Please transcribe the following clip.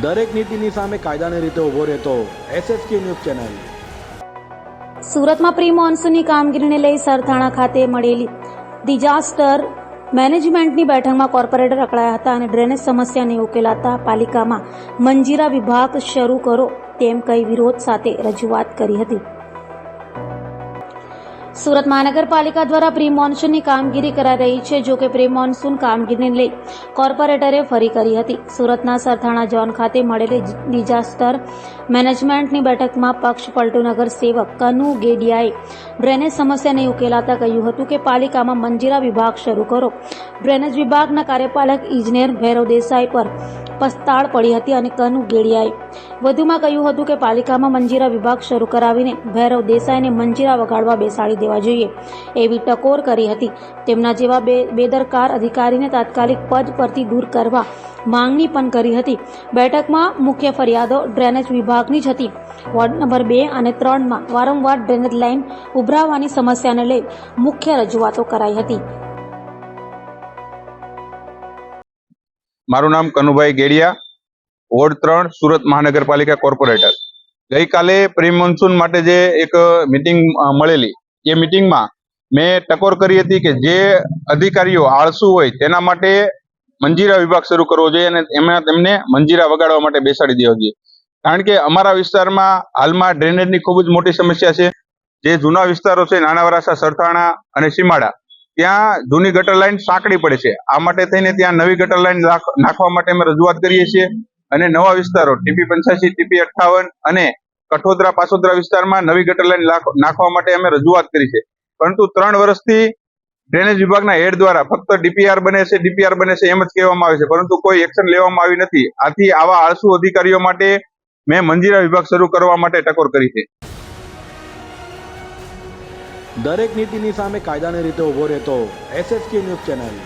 દરેક નીતિની સામે કાયદાની રીતે ઊભો રહેતો SSK ન્યૂઝ ચેનલ। સુરતમાં પ્રી મોન્સૂનની કામગીરીને લઈ સરથાણા ખાતે મળેલી ડિઝાસ્ટર મેનેજમેન્ટની બેઠકમાં કોર્પોરેટર અકળાયા હતા અને ડ્રેનેજ સમસ્યાને ઉકેલાતા પાલિકામાં મંજીરા વિભાગ શરૂ કરો તેમ કહી વિરોધ સાથે રજૂઆત કરી હતી। સુરત મહાનગરપાલિકા દ્વારા પ્રી મોન્સૂનની કામગીરી કરાઈ રહી છે, જો કે પ્રી મોન્સૂન કામગીરીને લઈ કોર્પોરેટરે ફરી કરી હતી। સુરતના સરથાણા ઝોન ખાતે મળેલી ડિઝાસ્ટર મેનેજમેન્ટની બેઠકમાં પક્ષ પલટુ નગર સેવક કનુ ગેડિયાએ ડ્રેનેજ સમસ્યાને ઉકેલાતા કહ્યું હતું કે પાલિકામાં મંજીરા વિભાગ શરૂ કરો। ડ્રેનેજ વિભાગના કાર્યપાલક ઇજનેર ભૈરવ દેસાઈ પર પસ્તાળ પડી હતી અને કનુ ગેડિયાએ વધુમાં કહ્યું હતું કે પાલિકામાં મંજીરા વિભાગ શરૂ કરાવીને ભૈરવ દેસાઈને મંજીરા વગાડવા બેસાડી દેવા જોઈએ એવી ટકોર કરી હતી। તેમના જેવા બેદરકાર અધિકારીને તાત્કાલિક પદ પરથી દૂર કરવા માંગણી પણ કરી હતી। બેઠકમાં મુખ્ય ફરિયાદો ડ્રેનેજ વિભાગની જ હતી। વોર્ડ નંબર 2 અને 3 માં વારંવાર ડ્રેનેજ લાઇન ઉભરાવાની સમસ્યાને લઈ મુખ્ય રજૂઆતો કરાઈ હતી। મારું નામ કનુભાઈ ગેડિયા, વોર્ડ 3, સુરત મહાનગરપાલિકા કોર્પોરેટર। ગઈકાલે પ્રી મોન્સૂન માટે જે એક મીટિંગ મળેલી, એ મીટિંગમાં મેં ટકોર કરી હતી કે જે અધિકારીઓ આળસુ હોય તેના માટે મંજીરા વિભાગ શરૂ કરવો જોઈએ અને એમાં તેમને મંજીરા વગાડવા માટે બેસાડી દેવા જોઈએ। કારણ કે અમારા વિસ્તારમાં હાલમાં ડ્રેનેજની ખૂબ જ મોટી સમસ્યા છે। જે જૂના વિસ્તારો છે, નાના વરાસા, સરથાણા અને સીમાડા, ત્યાં જૂની ગટર લાઈન સાંકડી પડે છે। આ માટે થઈને ત્યાં નવી ગટર લાઈન નાખવા માટે અમે રજૂઆત કરીએ છીએ અને નવા વિસ્તારો TP85, TP58 અને કઠોદરા પાસોદરા વિસ્તારમાં નવી ગટર લાઈન નાખવા માટે અમે રજૂઆત કરી છે। પરંતુ 3 વર્ષથી ડ્રેનેજ વિભાગના હેડ દ્વારા ફક્ત DPR બને છે એમ જ કહેવામાં આવે છે, પરંતુ કોઈ એક્શન લેવામાં આવી નથી। આથી આવા આળસુ અધિકારીઓ માટે મેં મંજીરા વિભાગ શરૂ કરવા માટે ટકોર કરી છે। દરેક નીતિની સામે કાયદાની રીતે ઊભો રહેતો SSK ન્યૂઝ ચેનલ।